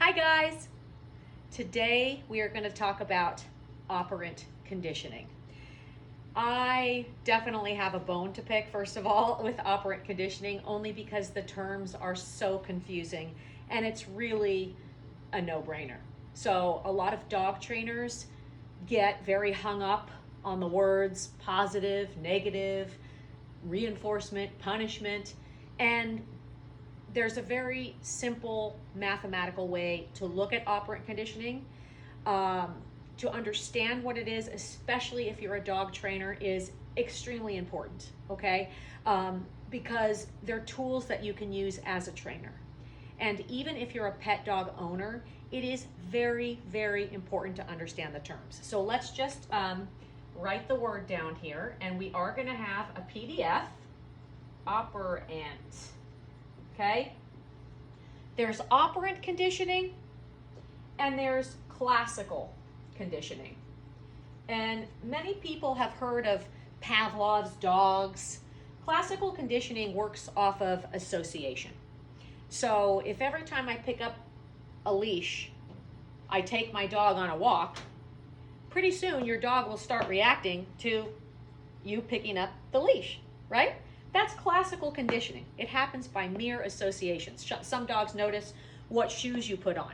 Hi guys! Today we are going to talk about operant conditioning. I definitely have a bone to pick, first of all, with operant conditioning, only because the terms are so confusing and it's really a no-brainer. So a lot of dog trainers get very hung up on the words positive, negative, reinforcement, punishment, and there's a very simple mathematical way to look at operant conditioning. To understand what it is, especially if you're a dog trainer, is extremely important, okay? Because they're tools that you can use as a trainer. And even if you're a pet dog owner, it is very, very important to understand the terms. So let's just write the word down here, and we are going to have a PDF, operant. Okay? There's operant conditioning and there's classical conditioning. And many people have heard of Pavlov's dogs. Classical conditioning works off of association. So if every time I pick up a leash, I take my dog on a walk, pretty soon your dog will start reacting to you picking up the leash, right? That's classical conditioning. It happens by mere association. Some dogs notice what shoes you put on.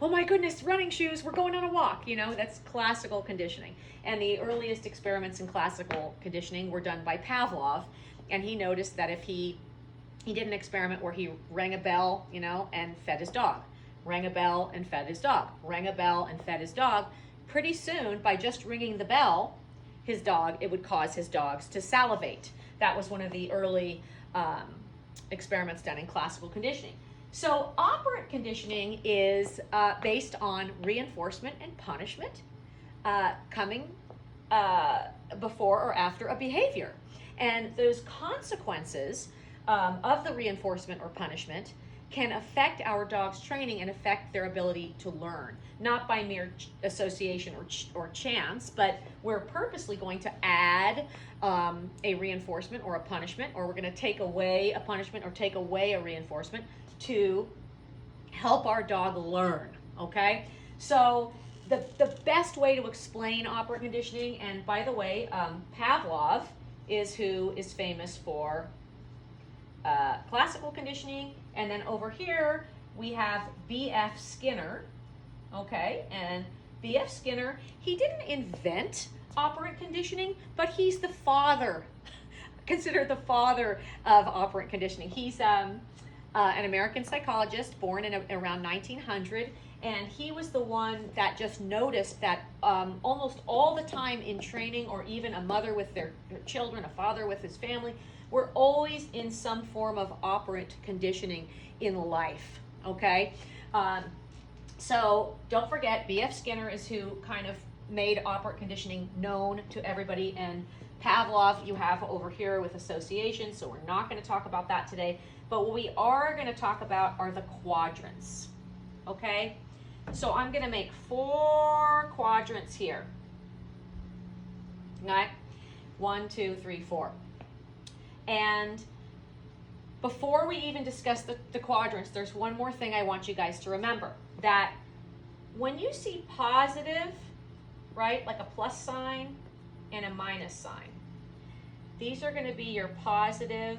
Oh my goodness, running shoes, we're going on a walk. You know, that's classical conditioning. And the earliest experiments in classical conditioning were done by Pavlov. And he noticed that if he did an experiment where he rang a bell, you know, and fed his dog. Rang a bell and fed his dog. Rang a bell and fed his dog. Pretty soon, by just ringing the bell, it would cause his dogs to salivate. That was one of the early experiments done in classical conditioning. So operant conditioning is based on reinforcement and punishment coming before or after a behavior. And those consequences of the reinforcement or punishment can affect our dog's training and affect their ability to learn, not by mere association or chance, but we're purposely going to add a reinforcement or a punishment, or we're going to take away a punishment or take away a reinforcement to help our dog learn, okay? So the best way to explain operant conditioning, and by the way, Pavlov is who is famous for classical conditioning, and then over here we have B.F. Skinner, okay? And B.F. Skinner, he didn't invent operant conditioning, but he's the father, considered the father of operant conditioning. He's an American psychologist born in around 1900, and he was the one that just noticed that almost all the time in training, or even a mother with their children, a father with his family, we're always in some form of operant conditioning in life, okay? So don't forget, B.F. Skinner is who kind of made operant conditioning known to everybody, and Pavlov you have over here with association, so we're not going to talk about that today. But what we are going to talk about are the quadrants, okay? So I'm going to make 4 quadrants here, okay? 1, 2, 3, 4. And before we even discuss the quadrants, there's one more thing I want you guys to remember, that when you see positive, right, like a plus sign and a minus sign, these are going to be your positive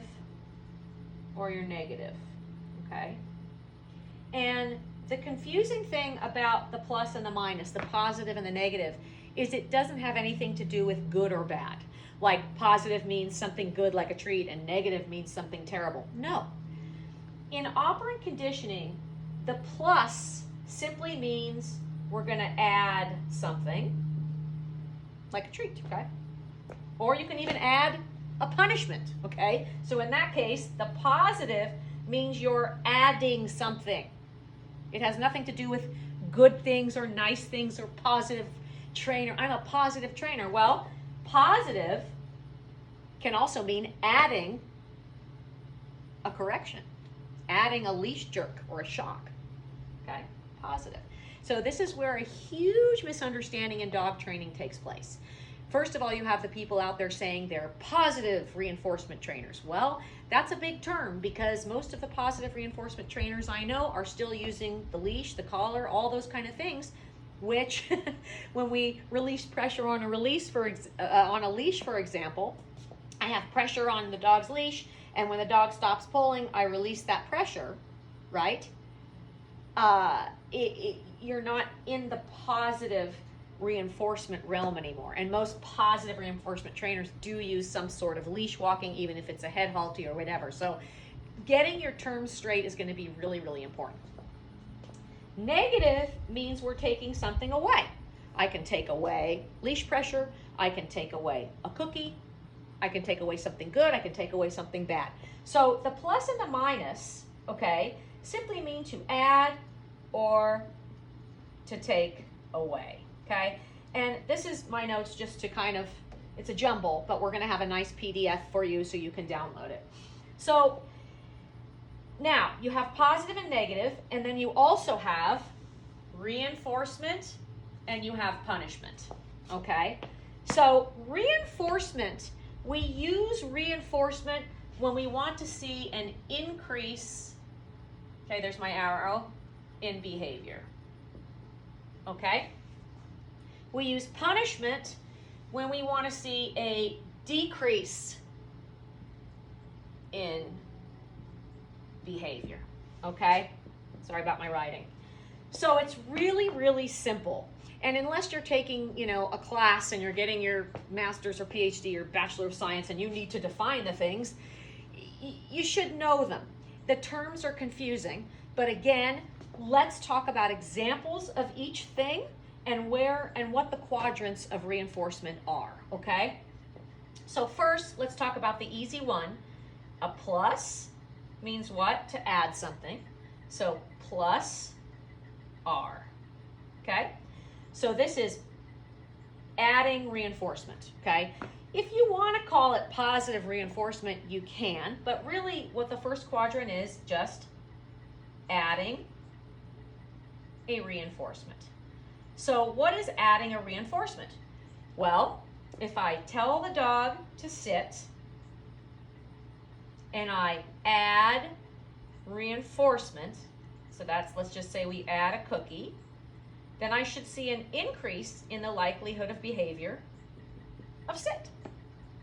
or your negative, okay? And the confusing thing about the plus and the minus, the positive and the negative, is it doesn't have anything to do with good or bad. Like positive means something good like a treat and negative means something terrible. No. In operant conditioning, the plus simply means we're going to add something like a treat, okay? Or you can even add a punishment, okay? So in that case, the positive means you're adding something. It has nothing to do with good things or nice things or positive trainer. I'm a positive trainer. Well, positive can also mean adding a correction, adding a leash jerk or a shock, okay? Positive. So this is where a huge misunderstanding in dog training takes place. First of all, you have the people out there saying they're positive reinforcement trainers. Well, that's a big term because most of the positive reinforcement trainers I know are still using the leash, the collar, all those kind of things, which when we release pressure on a leash, for example, I have pressure on the dog's leash, and when the dog stops pulling, I release that pressure, right? You're not in the positive reinforcement realm anymore. And most positive reinforcement trainers do use some sort of leash walking, even if it's a head halty or whatever. So getting your terms straight is going to be really, really important. Negative means we're taking something away. I can take away leash pressure. I can take away a cookie. I can take away something good. I can take away something bad. So the plus and the minus, okay, simply mean to add or to take away. Okay, and this is my notes just to kind of, it's a jumble, but we're going to have a nice PDF for you so you can download it. So now you have positive and negative, and then you also have reinforcement and you have punishment. Okay, so reinforcement, we use reinforcement when we want to see an increase, okay, there's my arrow, in behavior. Okay. We use punishment when we want to see a decrease in behavior, okay? Sorry about my writing. So it's really, really simple. And unless you're taking, you know, a class and you're getting your master's or PhD or Bachelor of Science and you need to define the things, you should know them. The terms are confusing, but again, let's talk about examples of each thing and where and what the quadrants of reinforcement are, okay? So first, let's talk about the easy one. A plus means what? To add something. So plus R, okay? So this is adding reinforcement, okay? If you want to call it positive reinforcement, you can, but really what the first quadrant is just adding a reinforcement. So what is adding a reinforcement? Well, if I tell the dog to sit and I add reinforcement, so that's, let's just say we add a cookie, then I should see an increase in the likelihood of behavior of sit,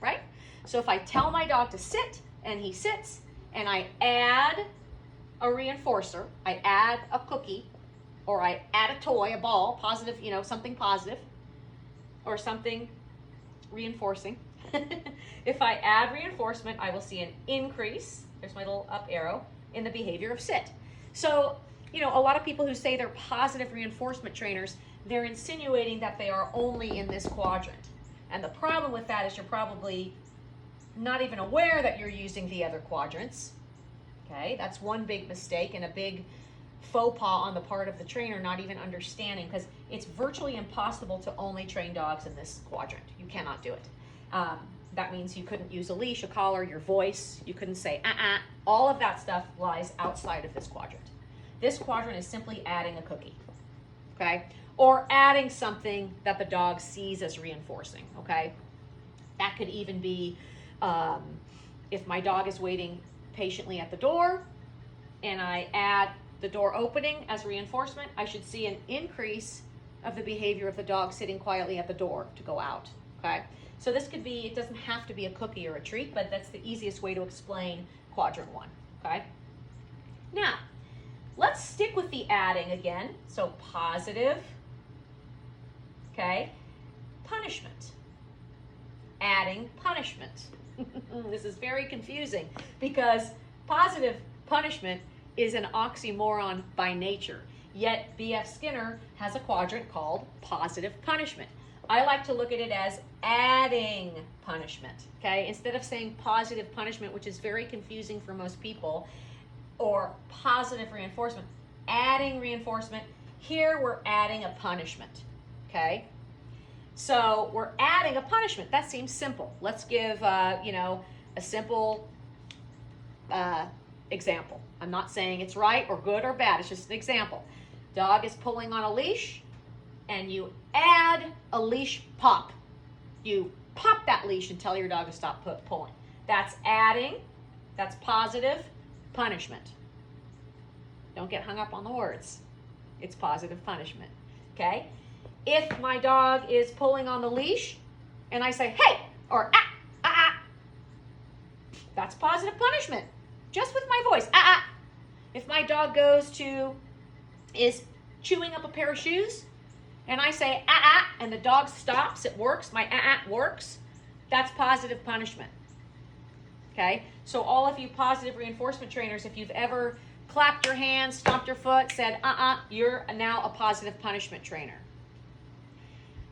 right? So if I tell my dog to sit and he sits and I add a reinforcer, I add a cookie, or I add a toy, a ball, positive, you know, something positive, or something reinforcing. If I add reinforcement, I will see an increase, there's my little up arrow, in the behavior of sit. So, you know, a lot of people who say they're positive reinforcement trainers, they're insinuating that they are only in this quadrant. And the problem with that is you're probably not even aware that you're using the other quadrants. Okay, that's one big mistake and a big faux pas on the part of the trainer, not even understanding, because it's virtually impossible to only train dogs in this quadrant. You cannot do it. That means you couldn't use a leash, a collar, your voice, you couldn't say all of that stuff lies outside of this quadrant. This quadrant is simply adding a cookie, okay? Or adding something that the dog sees as reinforcing, okay? That could even be if my dog is waiting patiently at the door and I add the door opening as reinforcement, I should see an increase of the behavior of the dog sitting quietly at the door to go out, okay? So this could be, it doesn't have to be a cookie or a treat, but that's the easiest way to explain quadrant one, okay? Now, let's stick with the adding again. So positive, okay? Punishment. Adding punishment. This is very confusing because positive punishment is an oxymoron by nature. Yet B.F. Skinner has a quadrant called positive punishment. I like to look at it as adding punishment, okay? Instead of saying positive punishment, which is very confusing for most people, or positive reinforcement, adding reinforcement. Here we're adding a punishment, okay? So we're adding a punishment. That seems simple. Let's give, you know, a simple example. I'm not saying it's right or good or bad. It's just an example. Dog is pulling on a leash, and you add a leash pop. You pop that leash and tell your dog to stop pulling. That's adding, that's positive punishment. Don't get hung up on the words. It's positive punishment, okay? If my dog is pulling on the leash and I say, hey, or ah, ah, ah, that's positive punishment, just with my voice, ah, ah. If my dog is chewing up a pair of shoes and I say, ah, ah, and the dog stops, it works, my ah, ah works, that's positive punishment, okay? So all of you positive reinforcement trainers, if you've ever clapped your hands, stomped your foot, said, you're now a positive punishment trainer.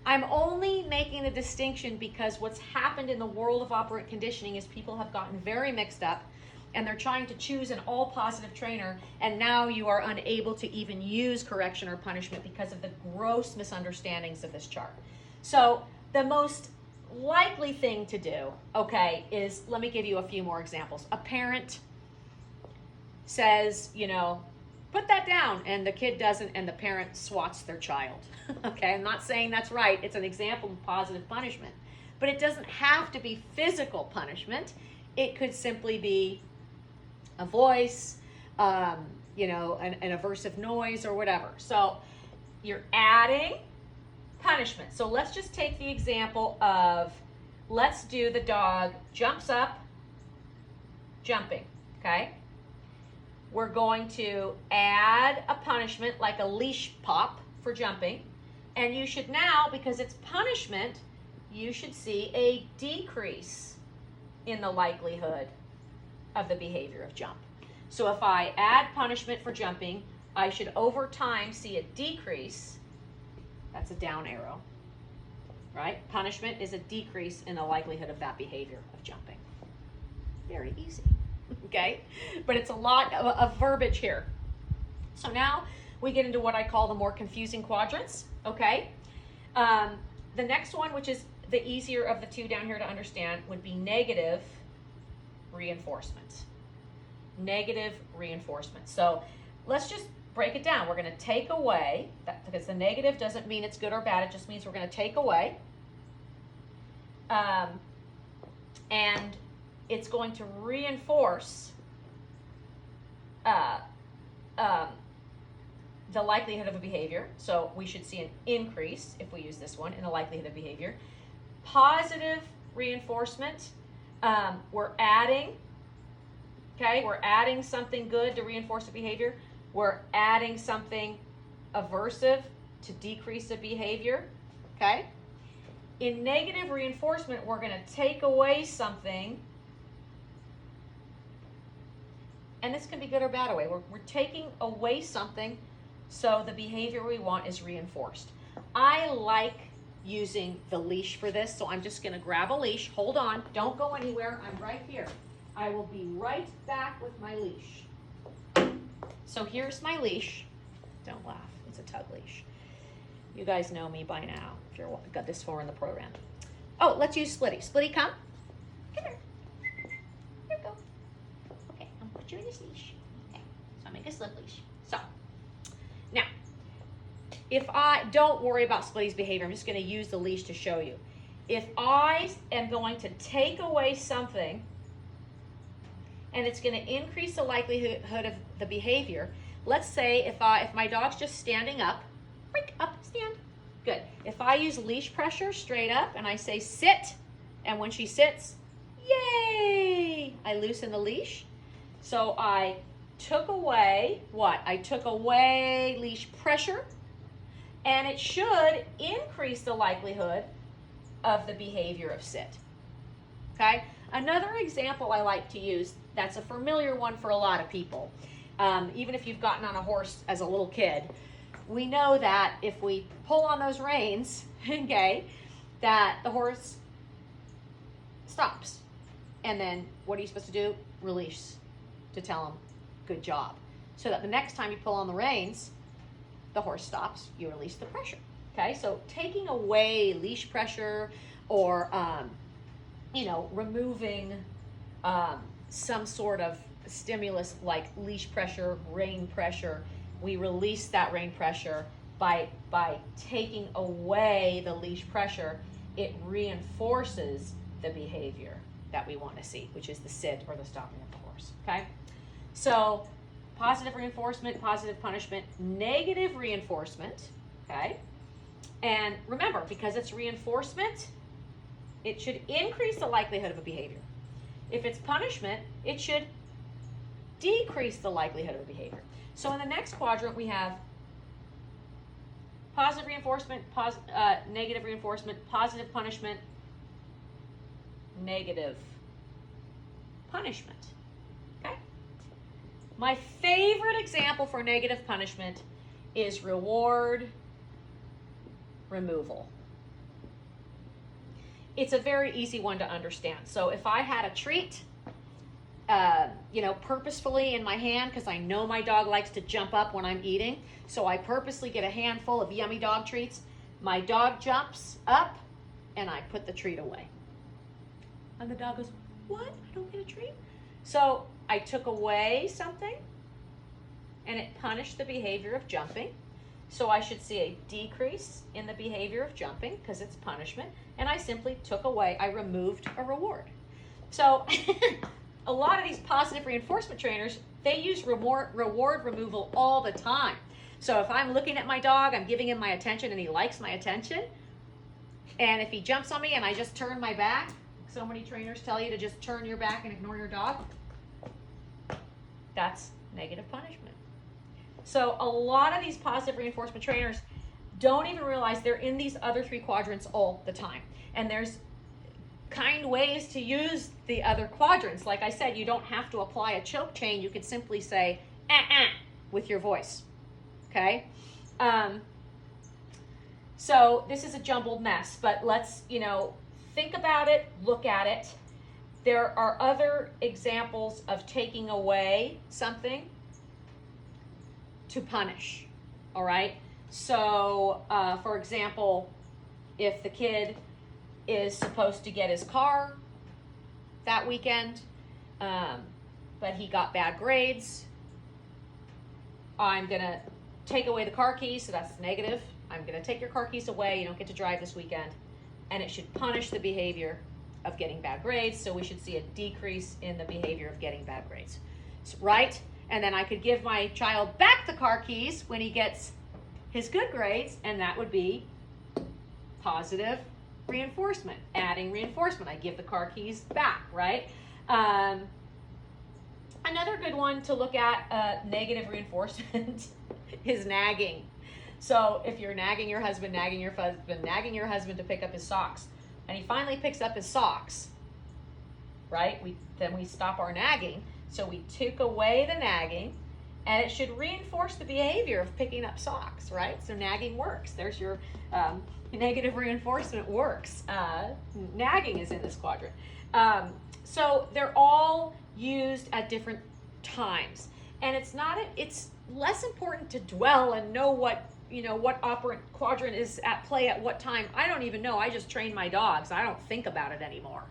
I'm only making a distinction because what's happened in the world of operant conditioning is people have gotten very mixed up and they're trying to choose an all positive trainer, and now you are unable to even use correction or punishment because of the gross misunderstandings of this chart. So the most likely thing to do, okay, is, let me give you a few more examples. A parent says, you know, put that down, and the kid doesn't, and the parent swats their child. Okay, I'm not saying that's right. It's an example of positive punishment. But it doesn't have to be physical punishment. It could simply be a voice, you know, an aversive noise or whatever. So you're adding punishment. So let's just take the example of, let's do the dog jumps up, jumping, okay? We're going to add a punishment like a leash pop for jumping. And you should now, because it's punishment, you should see a decrease in the likelihood of the behavior of jump. So if I add punishment for jumping, I should over time see a decrease. That's a down arrow, right? Punishment is a decrease in the likelihood of that behavior of jumping. Very easy, okay? But it's a lot of verbiage here. So now we get into what I call the more confusing quadrants, okay? The next one, which is the easier of the two down here to understand, would be negative reinforcement. Negative reinforcement. So let's just break it down. We're going to take away, because the negative doesn't mean it's good or bad, it just means we're going to take away. And it's going to reinforce the likelihood of a behavior. So we should see an increase, if we use this one, in the likelihood of behavior. Positive reinforcement, we're adding, okay, we're adding something good to reinforce a behavior. We're adding something aversive to decrease a behavior, okay? In negative reinforcement, we're going to take away something, and this can be good or bad away. We're taking away something so the behavior we want is reinforced. I like using the leash for this, so I'm just going to grab a leash. Hold on, don't go anywhere. I'm right here. I will be right back with my leash. So here's my leash. Don't laugh, it's a tug leash. You guys know me by now, if you've got this far in the program. Oh, let's use Splitty. Splitty, come. Come here. Here we go. Okay, I'm gonna put you in this leash. Okay, so I'll make a slip leash. So, now, if I, don't worry about Splitty's behavior, I'm just gonna use the leash to show you. If I am going to take away something, and it's going to increase the likelihood of the behavior. Let's say if my dog's just standing up, break up, stand, good. If I use leash pressure straight up and I say sit, and when she sits, yay, I loosen the leash. So I took away what? I took away leash pressure, and it should increase the likelihood of the behavior of sit, okay? Another example I like to use, that's a familiar one for a lot of people. Even if you've gotten on a horse as a little kid, we know that if we pull on those reins, okay, that the horse stops. And then what are you supposed to do? Release, to tell him, good job. So that the next time you pull on the reins, the horse stops, you release the pressure. Okay, so taking away leash pressure or you know, removing some sort of stimulus like leash pressure, rein pressure, we release that rein pressure by taking away the leash pressure, it reinforces the behavior that we want to see, which is the sit or the stopping of the horse, okay? So positive reinforcement, positive punishment, negative reinforcement, okay? And remember, because it's reinforcement, it should increase the likelihood of a behavior. If it's punishment, it should decrease the likelihood of a behavior. So in the next quadrant, we have positive reinforcement, negative reinforcement, positive punishment, negative punishment. Okay? My favorite example for negative punishment is reward removal. It's a very easy one to understand. So if I had a treat, purposefully in my hand, because I know my dog likes to jump up when I'm eating, so I purposely get a handful of yummy dog treats. My dog jumps up, and I put the treat away. And the dog goes, "What? I don't get a treat?" So I took away something, and it punished the behavior of jumping. So I should see a decrease in the behavior of jumping because it's punishment, and I simply I removed a reward. So a lot of these positive reinforcement trainers, they use reward removal all the time. So if I'm looking at my dog, I'm giving him my attention and he likes my attention, and if he jumps on me and I just turn my back, so many trainers tell you to just turn your back and ignore your dog, that's negative punishment. So a lot of these positive reinforcement trainers don't even realize they're in these other three quadrants all the time. And there's kind ways to use the other quadrants. Like I said, you don't have to apply a choke chain. You could simply say, with your voice, okay? So this is a jumbled mess, but let's, think about it, look at it. There are other examples of taking away something to punish, all right? So, for example, if the kid is supposed to get his car that weekend, but he got bad grades, I'm gonna take away the car keys, so that's negative. I'm gonna take your car keys away, you don't get to drive this weekend, and it should punish the behavior of getting bad grades, so we should see a decrease in the behavior of getting bad grades, right? And then I could give my child back the car keys when he gets his good grades, and that would be positive reinforcement, adding reinforcement. I give the car keys back, right? Another good one to look at, negative reinforcement, is nagging. So if you're nagging your husband to pick up his socks, and he finally picks up his socks, right? Then we stop our nagging. So we took away the nagging, and it should reinforce the behavior of picking up socks, right? So nagging works. There's your negative reinforcement works. Nagging is in this quadrant. So they're all used at different times, and it's less important to dwell and know what operant quadrant is at play at what time. I don't even know. I just train my dogs. I don't think about it anymore,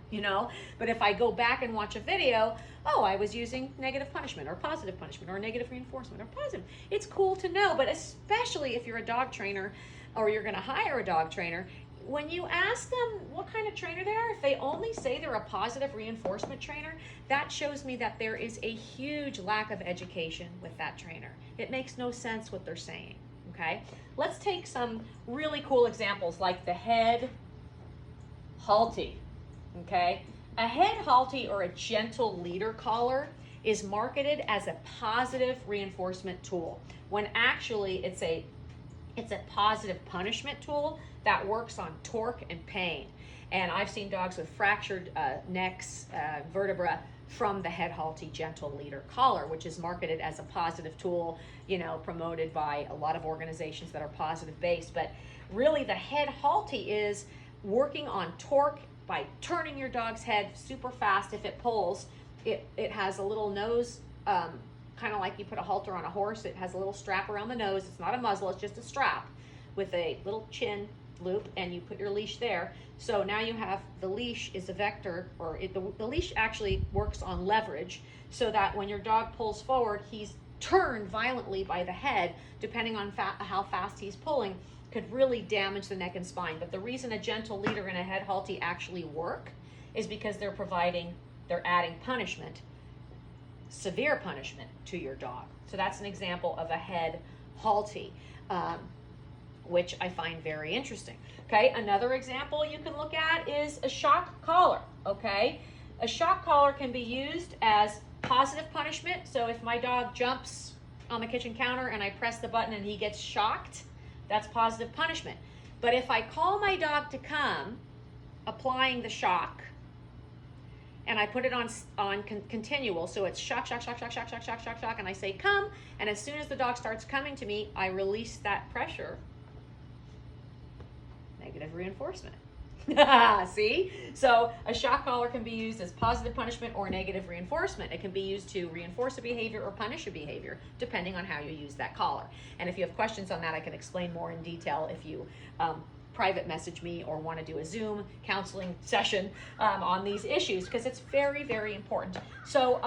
But if I go back and watch a video, I was using negative punishment or positive punishment or negative reinforcement or positive. It's cool to know, but especially if you're a dog trainer or you're going to hire a dog trainer, when you ask them what kind of trainer they are, if they only say they're a positive reinforcement trainer, that shows me that there is a huge lack of education with that trainer. It makes no sense what they're saying. Okay, let's take some really cool examples like the head halty. Okay, a head halty or a gentle leader collar is marketed as a positive reinforcement tool, when actually it's a positive punishment tool that works on torque and pain. And I've seen dogs with fractured necks, vertebra, from the head halty gentle leader collar, which is marketed as a positive tool, promoted by a lot of organizations that are positive based. But really the head halty is working on torque by turning your dog's head super fast. If it pulls, it has a little nose, kind of like you put a halter on a horse. It has a little strap around the nose. It's not a muzzle, it's just a strap with a little chin loop, and you put your leash there. So now you have the leash is a vector, or the leash actually works on leverage, so that when your dog pulls forward, he's turned violently by the head, depending on how fast he's pulling, could really damage the neck and spine. But the reason a gentle leader and a head halty actually work is because they're adding punishment, severe punishment to your dog. So that's an example of a head halty, which I find very interesting. Okay, another example you can look at is a shock collar. Okay, a shock collar can be used as positive punishment. So if my dog jumps on the kitchen counter and I press the button and he gets shocked, that's positive punishment. But if I call my dog to come, applying the shock, and I put it on continual, so it's shock, shock, shock, shock, shock, shock, shock, shock, shock, and I say come, and as soon as the dog starts coming to me, I release that pressure. Negative reinforcement. See? So a shock collar can be used as positive punishment or negative reinforcement. It can be used to reinforce a behavior or punish a behavior, depending on how you use that collar. And if you have questions on that, I can explain more in detail if you private message me or want to do a Zoom counseling session on these issues, because it's very, very important. So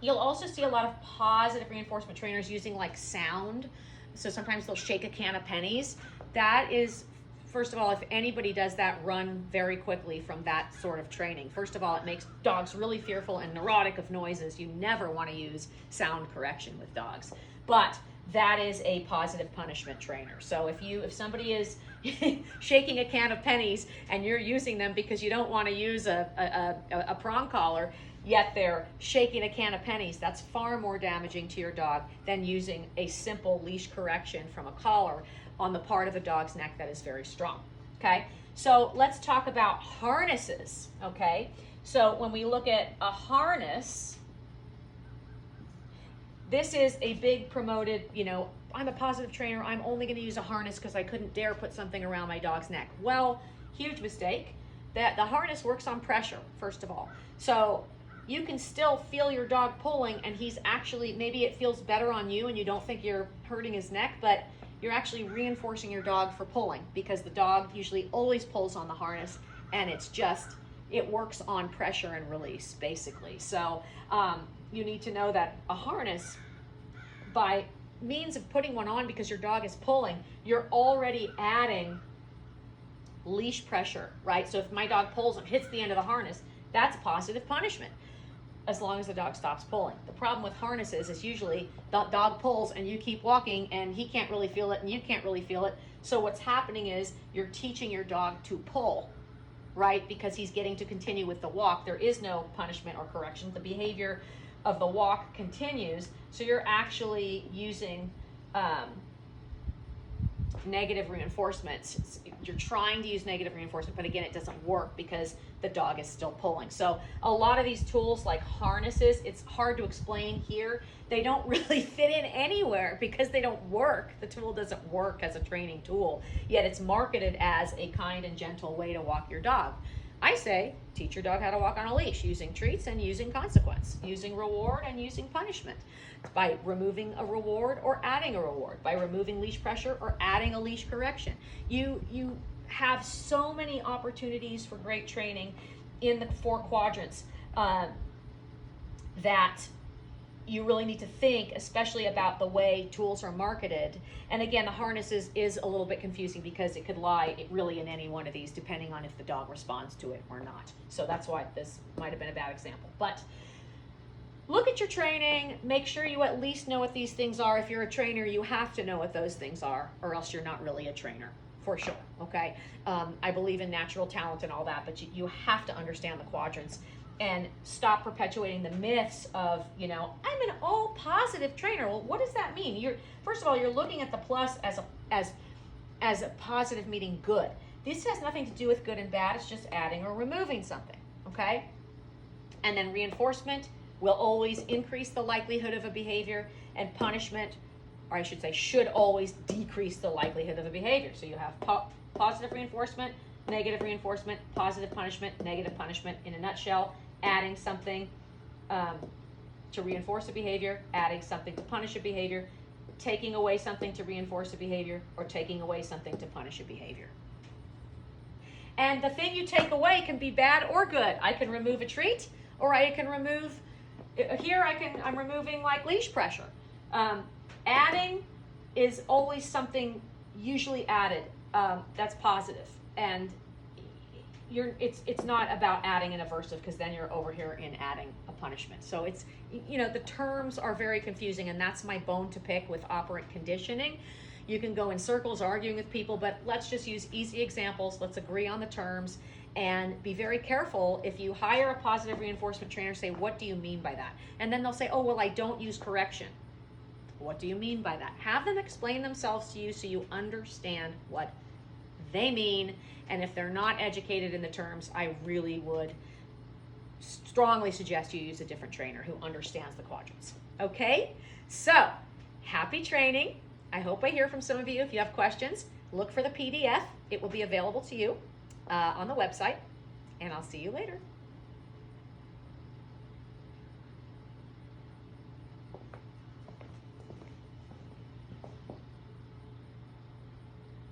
you'll also see a lot of positive reinforcement trainers using like sound. So sometimes they'll shake a can of pennies. That is, first of all, if anybody does that, run very quickly from that sort of training. First of all, it makes dogs really fearful and neurotic of noises. You never want to use sound correction with dogs. But that is a positive punishment trainer. So if somebody is shaking a can of pennies and you're using them because you don't want to use a prong collar, yet they're shaking a can of pennies, that's far more damaging to your dog than using a simple leash correction from a collar on the part of the dog's neck that is very strong. Okay, so let's talk about harnesses. Okay, so when we look at a harness, this is a big promoted, I'm a positive trainer, I'm only going to use a harness because I couldn't dare put something around my dog's neck. Well, huge mistake. That the harness works on pressure, first of all. So you can still feel your dog pulling, and he's actually, maybe it feels better on you and you don't think you're hurting his neck, but you're actually reinforcing your dog for pulling, because the dog usually always pulls on the harness, and it works on pressure and release, basically. So you need to know that a harness, by means of putting one on because your dog is pulling, you're already adding leash pressure, right? So if my dog pulls and hits the end of the harness, that's positive punishment, as long as the dog stops pulling. The problem with harnesses is usually the dog pulls and you keep walking and he can't really feel it and you can't really feel it. So what's happening is you're teaching your dog to pull, right? Because he's getting to continue with the walk. There is no punishment or correction. The behavior of the walk continues. So you're actually using negative reinforcements. You're trying to use negative reinforcement, but again, it doesn't work because the dog is still pulling. So a lot of these tools like harnesses, it's hard to explain here. They don't really fit in anywhere because they don't work. The tool doesn't work as a training tool, yet it's marketed as a kind and gentle way to walk your dog. I say, teach your dog how to walk on a leash using treats and using consequence, using reward and using punishment, by removing a reward or adding a reward, by removing leash pressure or adding a leash correction. You have so many opportunities for great training in the 4 quadrants that you really need to think, especially about the way tools are marketed. And again, the harnesses is a little bit confusing because it could lie really in any one of these depending on if the dog responds to it or not. So that's why this might have been a bad example. But look at your training, make sure you at least know what these things are. If you're a trainer, you have to know what those things are, or else you're not really a trainer, for sure, okay? I believe in natural talent and all that, but you have to understand the quadrants and stop perpetuating the myths of, I'm an all positive trainer. Well, what does that mean? First of all, you're looking at the plus as a positive meaning good. This has nothing to do with good and bad. It's just adding or removing something, okay? And then reinforcement will always increase the likelihood of a behavior, and punishment, or I should say, should always decrease the likelihood of a behavior. So you have positive reinforcement, negative reinforcement, positive punishment, negative punishment. In a nutshell, adding something to reinforce a behavior, adding something to punish a behavior, taking away something to reinforce a behavior, or taking away something to punish a behavior. And the thing you take away can be bad or good. I can remove a treat, or I can remove, I'm removing like leash pressure. Adding is always something usually added. That's positive. And it's not about adding an aversive, because then you're over here in adding a punishment. So it's, the terms are very confusing, and that's my bone to pick with operant conditioning. You can go in circles arguing with people, but let's just use easy examples. Let's agree on the terms, and be very careful. If you hire a positive reinforcement trainer, say, what do you mean by that? And then they'll say, oh, well, I don't use correction. What do you mean by that? Have them explain themselves to you so you understand what they mean. And if they're not educated in the terms, I really would strongly suggest you use a different trainer who understands the quadrants. Okay? So, happy training. I hope I hear from some of you. If you have questions, look for the PDF. It will be available to you on the website. And I'll see you later.